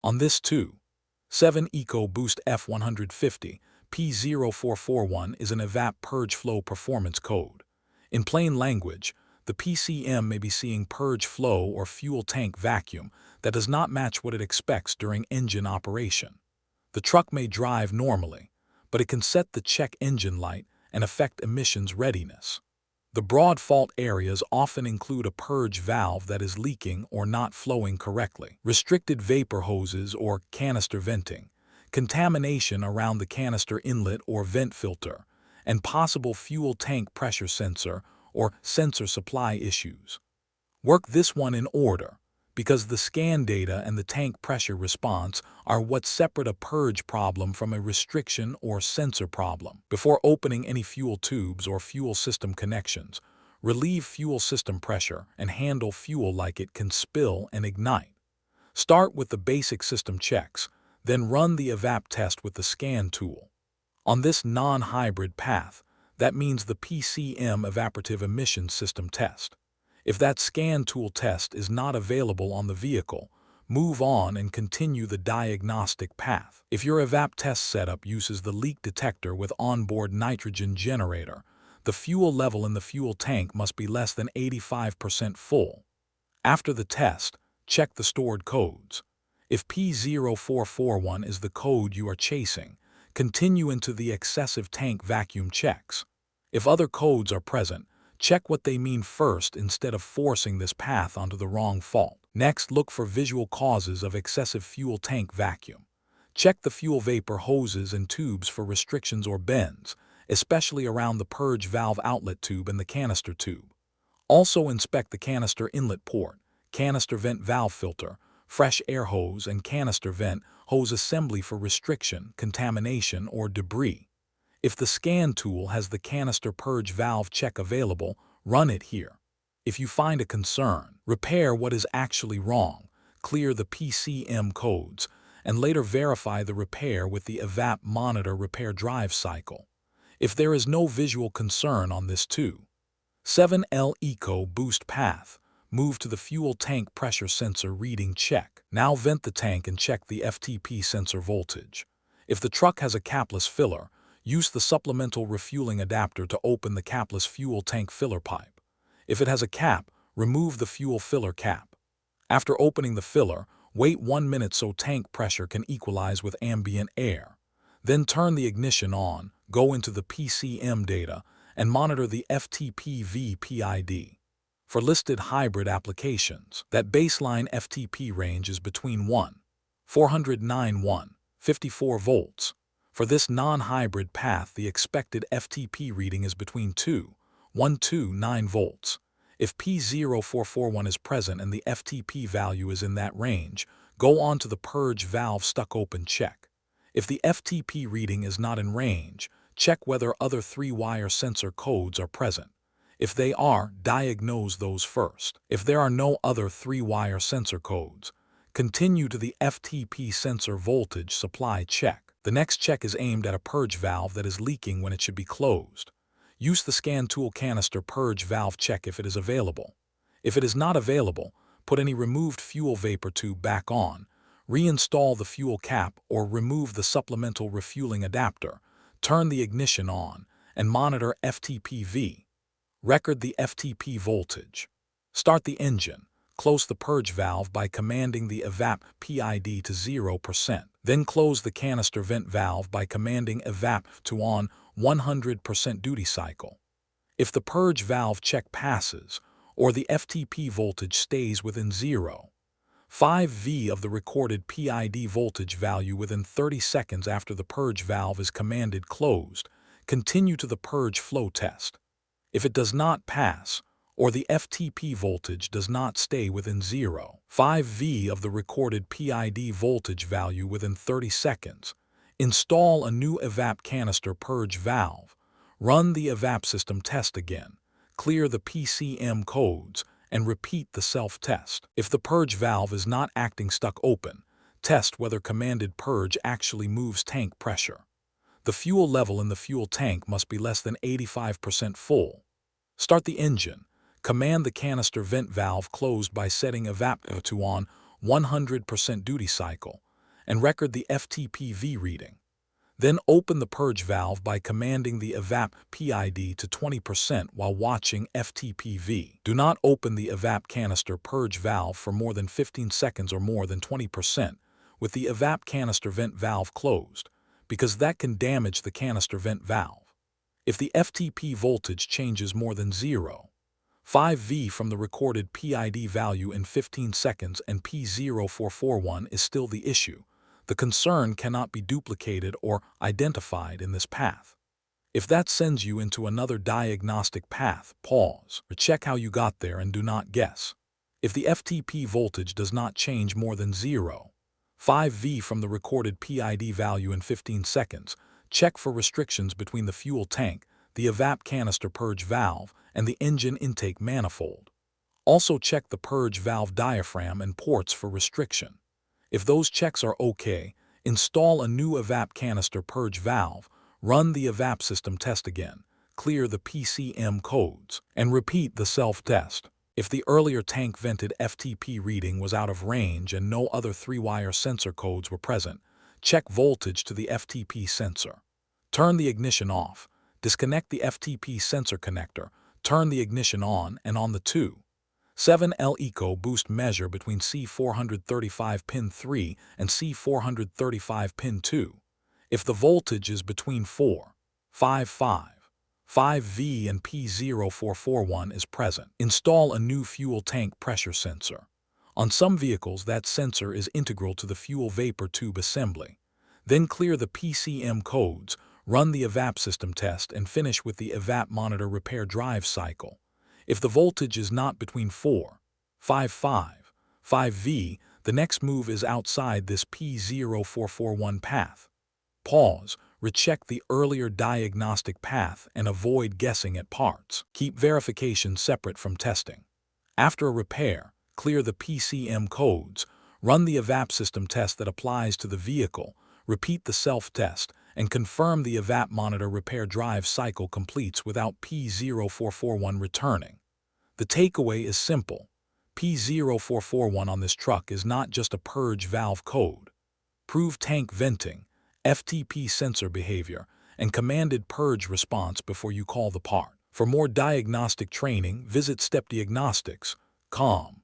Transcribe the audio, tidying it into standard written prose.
On this 2.7 EcoBoost F150 P0441 is an EVAP purge flow performance code. In plain language, the PCM may be seeing purge flow or fuel tank vacuum that does not match what it expects during engine operation. The truck may drive normally, but it can set the check engine light and affect emissions readiness. The broad fault areas often include a purge valve that is leaking or not flowing correctly, restricted vapor hoses or canister venting, contamination around the canister inlet or vent filter, and possible fuel tank pressure sensor or sensor supply issues. Work this one in order, because the scan data and the tank pressure response are what separate a purge problem from a restriction or sensor problem. Before opening any fuel tubes or fuel system connections, relieve fuel system pressure and handle fuel like it can spill and ignite. Start with the basic system checks, then run the EVAP test with the scan tool. On this non-hybrid path, that means the PCM evaporative emission system test. If that scan tool test is not available on the vehicle, move on and continue the diagnostic path. If your EVAP test setup uses the leak detector with onboard nitrogen generator, the fuel level in the fuel tank must be less than 85% full. After the test, check the stored codes. If P0441 is the code you are chasing, continue into the excessive tank vacuum checks. If other codes are present, check what they mean first instead of forcing this path onto the wrong fault. Next, look for visual causes of excessive fuel tank vacuum. Check the fuel vapor hoses and tubes for restrictions or bends, especially around the purge valve outlet tube and the canister tube. Also inspect the canister inlet port, canister vent valve filter, fresh air hose, and canister vent hose assembly for restriction, contamination, or debris. If the scan tool has the canister purge valve check available, run it here. If you find a concern, repair what is actually wrong, clear the PCM codes, and later verify the repair with the EVAP monitor repair drive cycle. If there is no visual concern on this 2.7 EcoBoost path, move to the fuel tank pressure sensor reading check. Now vent the tank and check the FTP sensor voltage. If the truck has a capless filler, use the supplemental refueling adapter to open the capless fuel tank filler pipe. If it has a cap, remove the fuel filler cap. After opening the filler, wait 1 minute so tank pressure can equalize with ambient air. Then turn the ignition on, go into the PCM data, and monitor the FTP PID. For listed hybrid applications, that baseline FTP range is between 1,409–1,54 volts. For this non-hybrid path, the expected FTP reading is between 2,129 volts. If P0441 is present and the FTP value is in that range, go on to the purge valve stuck open check. If the FTP reading is not in range, check whether other 3-wire sensor codes are present. If they are, diagnose those first. If there are no other 3-wire sensor codes, continue to the FTP sensor voltage supply check. The next check is aimed at a purge valve that is leaking when it should be closed. Use the scan tool canister purge valve check if it is available. If it is not available, put any removed fuel vapor tube back on, reinstall the fuel cap or remove the supplemental refueling adapter, turn the ignition on, and monitor FTP. Record the FTP voltage. Start the engine. Close the purge valve by commanding the EVAP PID to 0%. Then close the canister vent valve by commanding EVAP to on 100% duty cycle. If the purge valve check passes, or the FTP voltage stays within 0.5 V of the recorded PID voltage value within 30 seconds after the purge valve is commanded closed, continue to the purge flow test. If it does not pass, or the FTP voltage does not stay within 0.5 V of the recorded PID voltage value within 30 seconds, install a new EVAP canister purge valve, run the EVAP system test again, clear the PCM codes, and repeat the self-test. If the purge valve is not acting stuck open, test whether commanded purge actually moves tank pressure. The fuel level in the fuel tank must be less than 85% full. Start the engine. Command the canister vent valve closed by setting EVAP to on 100% duty cycle, and record the FTPV reading. Then open the purge valve by commanding the EVAP PID to 20% while watching FTPV. Do not open the EVAP canister purge valve for more than 15 seconds or more than 20% with the EVAP canister vent valve closed, because that can damage the canister vent valve. If the FTP voltage changes more than 0.5 V from the recorded PID value in 15 seconds and P0441 is still the issue, the concern cannot be duplicated or identified in this path. If that sends you into another diagnostic path, pause or check how you got there and do not guess. If the FTP voltage does not change more than 0.5 V from the recorded PID value in 15 seconds, check for restrictions between the fuel tank, the EVAP canister purge valve, and the engine intake manifold. Also check the purge valve diaphragm and ports for restriction. If those checks are okay, install a new EVAP canister purge valve, run the EVAP system test again, clear the PCM codes, and repeat the self-test. If the earlier tank-vented FTP reading was out of range and no other 3-wire sensor codes were present, check voltage to the FTP sensor. Turn the ignition off, disconnect the FTP sensor connector, turn the ignition on and on the 2.7 EcoBoost measure between C435 pin 3 and C435 pin 2. If the voltage is between 4.55 V and P0441 is present, install a new fuel tank pressure sensor. On some vehicles, that sensor is integral to the fuel vapor tube assembly. Then clear the PCM codes, run the EVAP system test, and finish with the EVAP monitor repair drive cycle. If the voltage is not between 4.55 V, the next move is outside this P0441 path. Pause, recheck the earlier diagnostic path, and avoid guessing at parts. Keep verification separate from testing. After a repair, clear the PCM codes, run the EVAP system test that applies to the vehicle, repeat the self-test, and confirm the EVAP monitor repair drive cycle completes without P0441 returning. The takeaway is simple. P0441 on this truck is not just a purge valve code. Prove tank venting, FTP sensor behavior, and commanded purge response before you call the part. For more diagnostic training, visit stepdiagnostics.com.